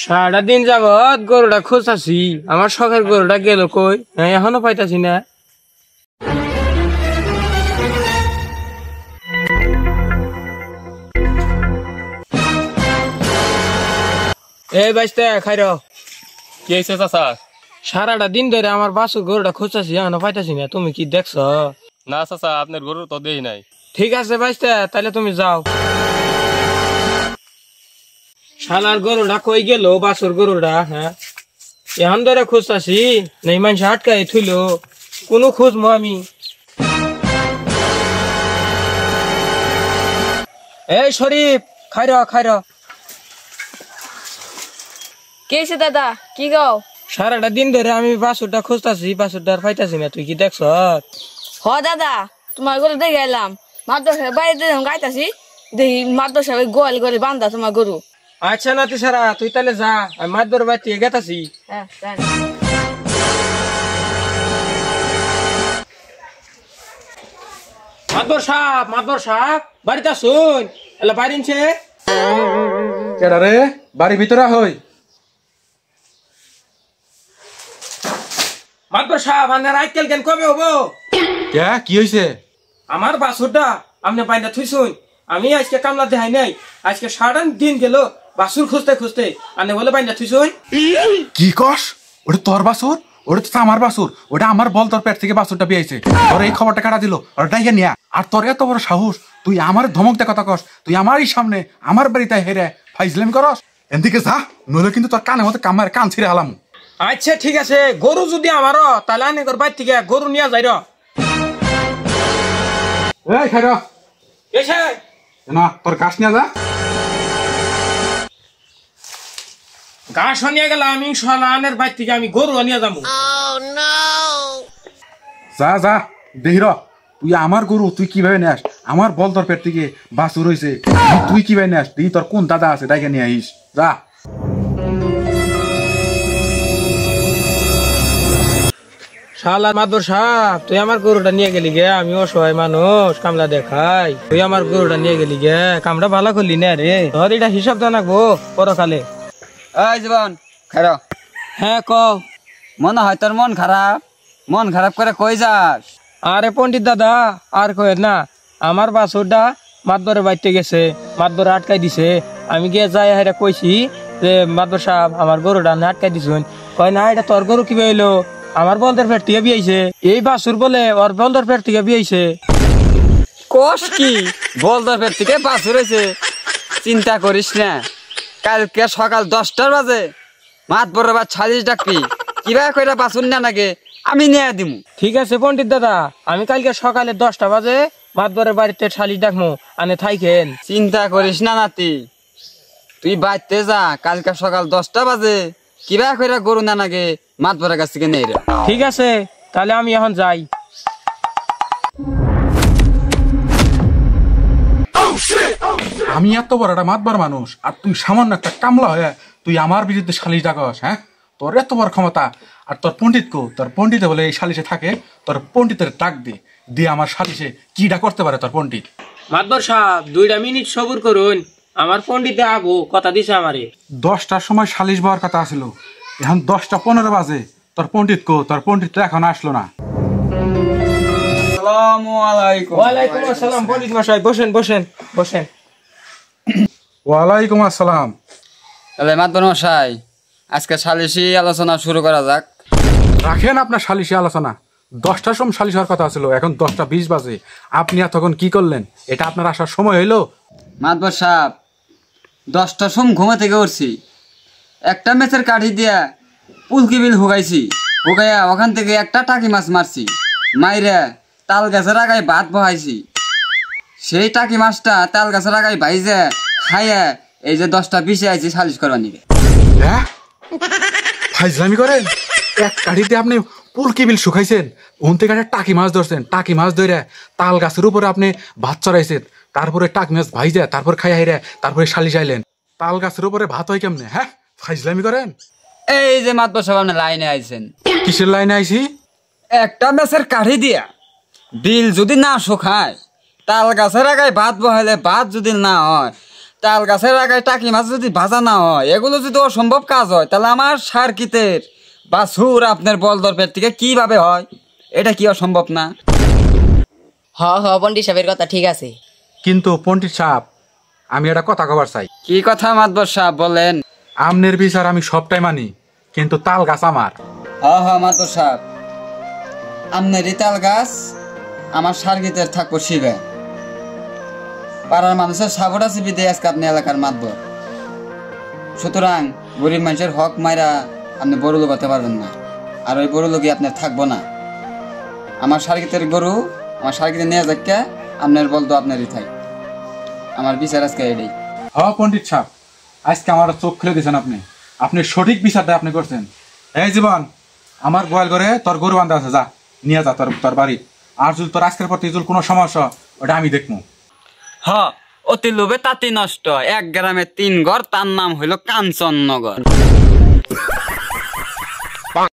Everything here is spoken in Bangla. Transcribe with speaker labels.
Speaker 1: সারাটা দিন যাবত গরুটা খোঁজাছি, আমার শখের গরুটা গেল কই, এখনো পাইতাছি না। এই বাইস্তে খাইর।
Speaker 2: কি হয়েছে চাচা?
Speaker 1: সারাটা দিন ধরে আমার বাসুর গরুটা খোঁজাছি, এখনো পাইতাছি না। তুমি কি দেখছ?
Speaker 2: না চাচা, আপনার গরু তো দেই নাই।
Speaker 1: ঠিক আছে বাইস্তে, তাহলে তুমি যাও। শালার গরুটা কই গেল, বাসুর গরুটা? হ্যাঁ, এখন ধরে খুঁজতাছি, নেই মানুষ আটকাই থইল, কোনো খুঁজবো আমি। এই শরীফ, খাইর খাইর।
Speaker 3: কি হয়েছে দাদা? কি গাও?
Speaker 1: সারাটা দিন ধরে আমি বাসুরটা খুঁজতাছি, বাসুরটা আর পাইতাছি না। তুই কি দেখছ?
Speaker 3: হ দাদা, তোমার গরু দেখে এলাম। মাদ্রাসার বাড়িতে যখন গাইতাছি, দেখি মাদ্রাসা গোয়াল করে বান্ধা তোমার গরু।
Speaker 1: আচ্ছা না তুই সারা, তুই তাহলে যা, আমি মাদর বাড়ি থেকে গেতাছি।
Speaker 3: হ্যাঁ
Speaker 1: মাদর সাহেব বাড়িতে শুন, এলা বাইরিনছে।
Speaker 4: কেডা রে? বাড়ি ভিতরে হই।
Speaker 1: মাদর সাহেব, আপনার আজকাল কেন কবে হবো?
Speaker 4: কে কি হইছে?
Speaker 1: আমার বাসুরটা আপনি বাইনা থুইছুন। আমি আজকে কামলা দেখাই নাই, আজকে সারাটা দিন গেল বাসুর খুঁজতে খুঁজতে, আপনি বলে বাইনা থুইছুন।
Speaker 4: কি কস? ওটা তোর বাসুর? ওটা তো আমার বাসুর। ওটা আমার বল, তোর পেট থেকে বাসুরটা বিয়েছে। তোর এই খবরটা কাটা দিল, ওটা ডাইকে নিয়া। আর তোর এত বড় সাহস, তুই আমার ধমক দে কথা কস? তুই আমারই সামনে আমার বাড়িতে হেরে ফাইজলামি করস? এদিকে যা, নইলে কিন্তু তোর কানের মধ্যে কামার কান ছিঁড়ে হালাম।
Speaker 1: আচ্ছা ঠিক আছে, গরু যদি আমারও, তাহলে আনে বাইর থেকে গরু নিয়ে যাই।
Speaker 4: এই খাইর
Speaker 1: এসে
Speaker 4: না, তোর ঘাস নিয়ে যা।
Speaker 1: ঘাস নিয়ে গেলাম আমি, আনের বাইর থেকে আমি গরু নিয়ে যাবো।
Speaker 4: যা যা দেহির, তুই আমার গরু তুই কিভাবে নেস? আমার বল তোর পেট থেকে বাসুর হয়েছে, তুই কিভাবে নেস? তুই তোর কোন দাদা আছে ডাইকে নিয়ে আইস, যা।
Speaker 1: শালার মাদর সাহেব, তুই আমার গরুটা নিয়ে গেলি গে, আমি অসহায় মানুষ, কামলা দেখাই। তুই আমার গরুটা নিয়ে গেলি গে, কামটা ভালো করলি না রে। ধর এটা হিসাব জানাবো পরকালে।
Speaker 5: এই জীবন খাইর।
Speaker 1: হ্যাঁ ক।
Speaker 5: মনে হয় তোর মন খারাপ করে কই যাস?
Speaker 1: আরে পণ্ডিত দাদা, আর কয়ে না, আমার বাছুরটা মাদবরে বাইতে গেছে, মাদবরে আটকাই দিছে। আমি গিয়ে যাই হেরা কইছি যে মাদবর সাহেব আমার গরুটা আটকাই দিছুন। কয় না, এটা তোর গরু কিভাবে এলো? আমার বলদের পেট থেকে বিয়েছে। এই বাছুর বলে ওর বলদের পেট থেকে বিয়েছে।
Speaker 5: কস কি? বলদের পেট থেকে বাছুর হয়েছে? চিন্তা করিস না, কালকে সকাল 10টার বাজে মাতবরের বা 40 ডাকবি, কিভাবে কইরা বাছুর না নাকি আমি নিয়ে দিমু।
Speaker 1: ঠিক আছে পণ্ডিত দাদা, আমি কালকে সকালে 10টা বাজে মাতবরের বাড়িতে 40 ডাকমু, আনে থাইকেন।
Speaker 5: চিন্তা করিস না নাতি, তুই বাইতে যা, কালকে সকাল 10টা বাজে কিভাবে কইরা গরু না নাকি মাতবরের কাছ থেকে নেই রে।
Speaker 1: ঠিক আছে, তাহলে আমি এখন যাই।
Speaker 4: আমি এত বড় একটা মাতবার মানুষ, আর তুই সামান্য একটা কামলা হয়ে তুই আমার বিরুদ্ধে সালিশ ডাকস? হ্যাঁ, তোর এত বড় ক্ষমতা। আর তোর পণ্ডিত কো? তোর পণ্ডিতে বলে এই সালিশে থাকে, তোর পণ্ডিতের ডাক দিয়ে আমার সালিশে কিটা করতে পারে তোর পণ্ডিত?
Speaker 1: মাতবর সাহেব 2 মিনিট সবুর করুন, আমার পণ্ডিতে আবো কথা দিছে আমারে।
Speaker 4: 10টার সময় সালিশ বওয়ার কথা ছিল, এখন 10টা 15 বাজে। তোর পণ্ডিত কো? তোর পণ্ডিত তো এখন আসলো না।
Speaker 5: আসসালামু আলাইকুম।
Speaker 1: ওয়ালাইকুম আসসালাম পণ্ডিত মশাই, বসেন বসেন বসেন।
Speaker 4: ওয়ালাইকুম আসসালাম।
Speaker 5: তাহলে মাতবর মশাই, আজকে সালিশি আলোচনা শুরু করা যাক।
Speaker 4: রাখেন আপনার সালিশি আলোচনা। 10টার সময় সালিশ হওয়ার কথা ছিল, এখন 10টা 20 বাজে। আপনি এতক্ষণ কি করলেন? এটা আপনার আসার সময় হইলো?
Speaker 5: মাতবর সাহেব, 10টার সময় ঘুমা থেকে উঠছি, একটা মেচের কাঠি দিয়া পুলকি বিল হুগাইছি, হুগাইয়া ওখান থেকে একটা টাকি মাছ মারছি, মাইরে তাল গাছের আগায় ভাত বহাইছি। সেই টাকি মাছটা তাল গাছের আগায় ভাইজে খাইয়া এই যে 10টা 20 আইছি সালিশ করবার নিকে।
Speaker 4: হ্যাঁ, ফাইজলামি করেন? এক কাঠিতে আপনি পুলকি বিল শুকাইছেন, ওন থেকে একটা টাকি মাছ ধরছেন, টাকি মাছ ধরে তাল গাছের উপরে আপনি ভাত চড়াইছেন, তারপরে টাকি মাছ ভাইজে তারপর খাইয়া হাইরে তারপরে সালিশ আইলেন। তাল গাছের উপরে ভাত হয় কেমনে? হ্যাঁ, ফাইজলামি করেন?
Speaker 5: এই যে মাতবর সাহেব আপনি লাইনে আইছেন।
Speaker 4: কিসের লাইনে আইছি?
Speaker 5: একটা মেচের কাঠি দিয়া বিল যদি না শুকায়, তাল গাছের আগায় ভাত বহাইলে ভাত যদি না হয়, তাল গাছের আগায় টাকি মাছ যদি ভাজা না হয়, এগুলো যদি অসম্ভব কাজ হয়, তাহলে আমার সার্কিটের বাছুর আপনার বলদর পেট থেকে কিভাবে হয়? এটা কি অসম্ভব না?
Speaker 6: হ হ পন্ডিত সাহেবের কথা ঠিক আছে।
Speaker 4: কিন্তু পণ্ডিত সাহেব, আমি একটা কথা কবার চাই।
Speaker 5: কি কথা মাতবর সাহেব বলেন?
Speaker 4: আমনের বিচার আমি সবটাই মানি, কিন্তু তাল গাছ আমার।
Speaker 5: হ্যাঁ মাতবর সাহেব, আপনার এই তাল গাছ আমার সার্কিটের থাকবো শিবে। পাড়ার মানুষের সাবরা চিবি দিয়ে আজকে আপনি এলাকার মাতবর। সুতরাং গরিব মানুষের হক মাইরা আপনি বড় লোক হতে পারবেন না, আর ওই বড় লোকই আপনার থাকবো না। আমার সার্কিটের গরু আমার সার্কিটে নিয়ে যাকে আপনার বলতো আপনারই থাক। আমার বিচার আজকে এটাই।
Speaker 4: পণ্ডিত সাহেব, আজকে আমার চোখ খুলে দিয়েছেন আপনি। আপনি সঠিক বিচারটা আপনি করছেন। এই জীবন, আমার গোয়াল ঘরে তোর গরু বান্ধা আছে, যা নিয়ে যা তোর বাড়ি। আর যদি তোর আজকের প্রতি যদি কোনো সমস্যা, ওটা আমি দেখবো।
Speaker 5: অতি লোভে তাঁতি নষ্ট, 1 গ্রামে 3 ঘর, তার নাম হইল কাঞ্চননগর।